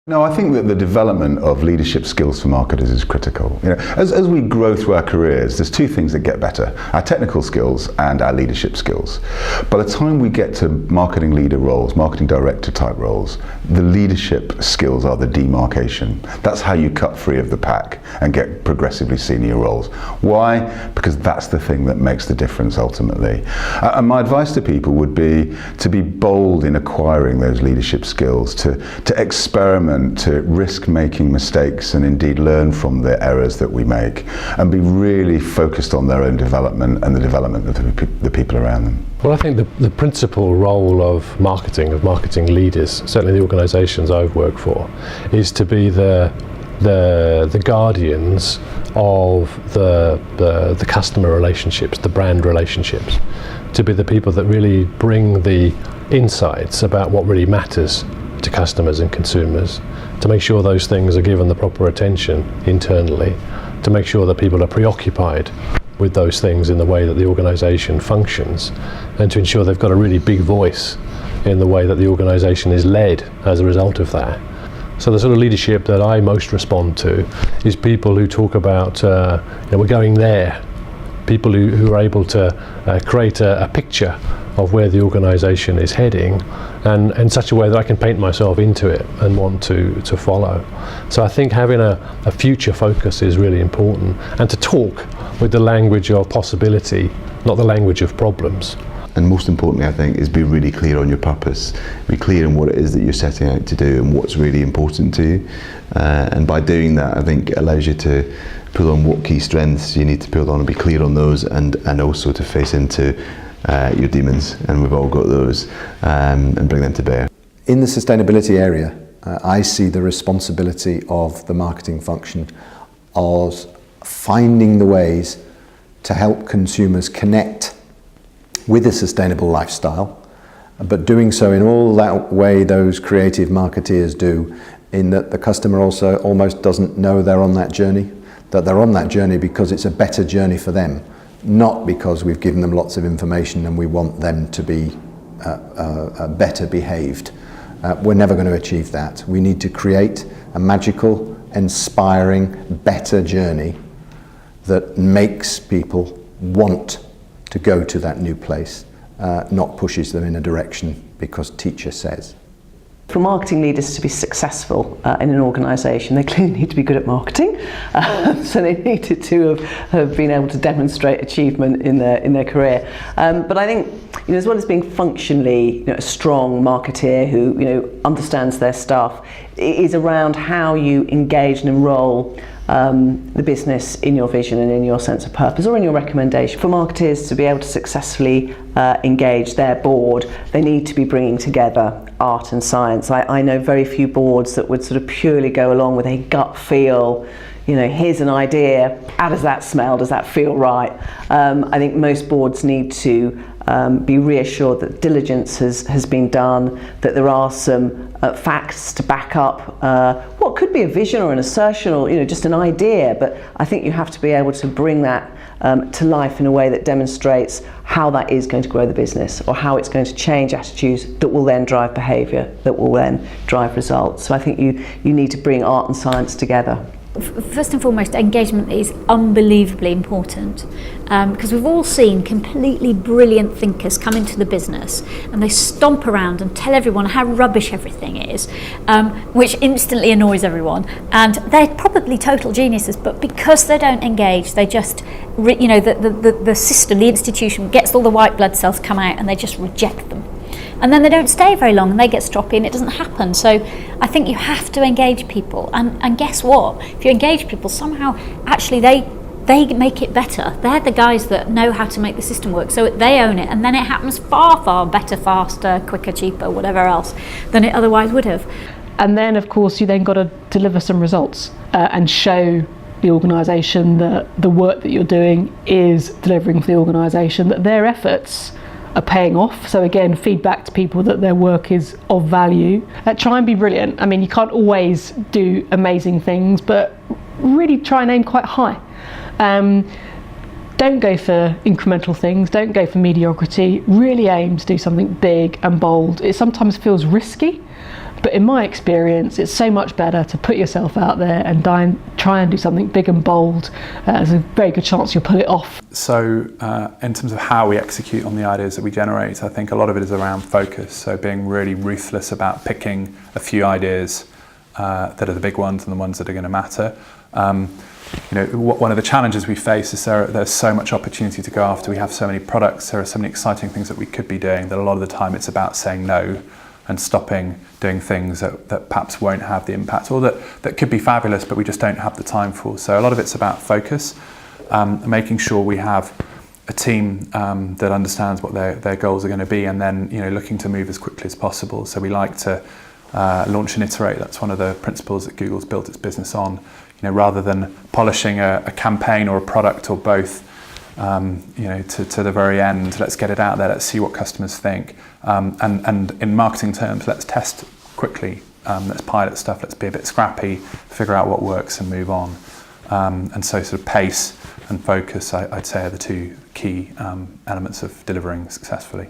No, I think that the development of leadership skills for marketers is critical. As we grow through our careers, there's two things that get better: our technical skills and our leadership skills. By the time we get to marketing leader roles, marketing director type roles, the leadership skills are the demarcation. That's how you cut free of the pack and get progressively senior roles. Why? Because that's the thing that makes the difference ultimately. And my advice to people would be to be bold in acquiring those leadership skills, to experiment, to risk making mistakes and indeed learn from the errors that we make, and be really focused on their own development and the development of the people around them. Well, I think the principal role of marketing leaders, certainly the organisations I've worked for, is to be the guardians of the customer relationships, the brand relationships, to be the people that really bring the insights about what really matters to customers and consumers, to make sure those things are given the proper attention internally, to make sure that people are preoccupied with those things in the way that the organisation functions, and to ensure they've got a really big voice in the way that the organisation is led as a result of that. So the sort of leadership that I most respond to is people who talk about we're going there, people who are able to create a picture of where the organisation is heading, and in such a way that I can paint myself into it and want to follow. So I think having a future focus is really important, and to talk with the language of possibility, not the language of problems. And most importantly, I think, is be really clear on your purpose. Be clear on what it is that you're setting out to do and what's really important to you. And by doing that, I think it allows you to pull on what key strengths you need to pull on and be clear on those, and also to face into your demons, and we've all got those, and bring them to bear. In the sustainability area, I see the responsibility of the marketing function as finding the ways to help consumers connect with a sustainable lifestyle, but doing so in all that way those creative marketeers do, in that the customer also almost doesn't know they're on that journey, that they're on that journey because it's a better journey for them, not because we've given them lots of information and we want them to be better behaved. We're never going to achieve that. We need to create a magical, inspiring, better journey that makes people want to go to that new place, not pushes them in a direction because teacher says. For marketing leaders to be successful in an organisation, they clearly need to be good at marketing. So they needed to have been able to demonstrate achievement in their career. But I think, as well as being functionally a strong marketeer who understands their stuff, it is around how you engage and enrol the business in your vision and in your sense of purpose, or in your recommendation. For marketers to be able to successfully engage their board, they need to be bringing together art and science. I know very few boards that would sort of purely go along with a gut feel, here's an idea, how does that smell, does that feel right? I think most boards need to be reassured that diligence has been done, that there are some facts to back up what could be a vision or an assertion or just an idea, but I think you have to be able to bring that to life in a way that demonstrates how that is going to grow the business, or how it's going to change attitudes that will then drive behaviour, that will then drive results. So I think you need to bring art and science together. First and foremost, engagement is unbelievably important, because we've all seen completely brilliant thinkers come into the business and they stomp around and tell everyone how rubbish everything is, which instantly annoys everyone, and they're probably total geniuses, but because they don't engage, they just the system, the institution gets all the white blood cells come out and they just reject them. And then they don't stay very long and they get stroppy and it doesn't happen. So I think you have to engage people, and guess what? If you engage people, somehow actually they make it better. They're the guys that know how to make the system work, so they own it, and then it happens far, far better, faster, quicker, cheaper, whatever else than it otherwise would have. And then of course you then got to deliver some results and show the organisation that the work that you're doing is delivering for the organisation, that their efforts are paying off. So again, feedback to people that their work is of value. Try and be brilliant. I mean, you can't always do amazing things, but really try and aim quite high. Don't go for incremental things, don't go for mediocrity, really aim to do something big and bold. It sometimes feels risky, But in my experience, it's so much better to put yourself out there and try and do something big and bold. There's a very good chance you'll pull it off. So in terms of how we execute on the ideas that we generate, I think a lot of it is around focus. So being really ruthless about picking a few ideas that are the big ones and the ones that are going to matter. One of the challenges we face is there's so much opportunity to go after. We have so many products, there are so many exciting things that we could be doing, that a lot of the time it's about saying no and stopping doing things that perhaps won't have the impact, or that could be fabulous but we just don't have the time for. So a lot of it's about focus, making sure we have a team that understands what their goals are going to be, and then looking to move as quickly as possible. So we like to launch and iterate. That's one of the principles that Google's built its business on. Rather than polishing a campaign or a product or both, to the very end, let's get it out there, let's see what customers think. And in marketing terms, let's test quickly, let's pilot stuff, let's be a bit scrappy, figure out what works and move on. And so sort of pace and focus, I'd say, are the two key elements of delivering successfully.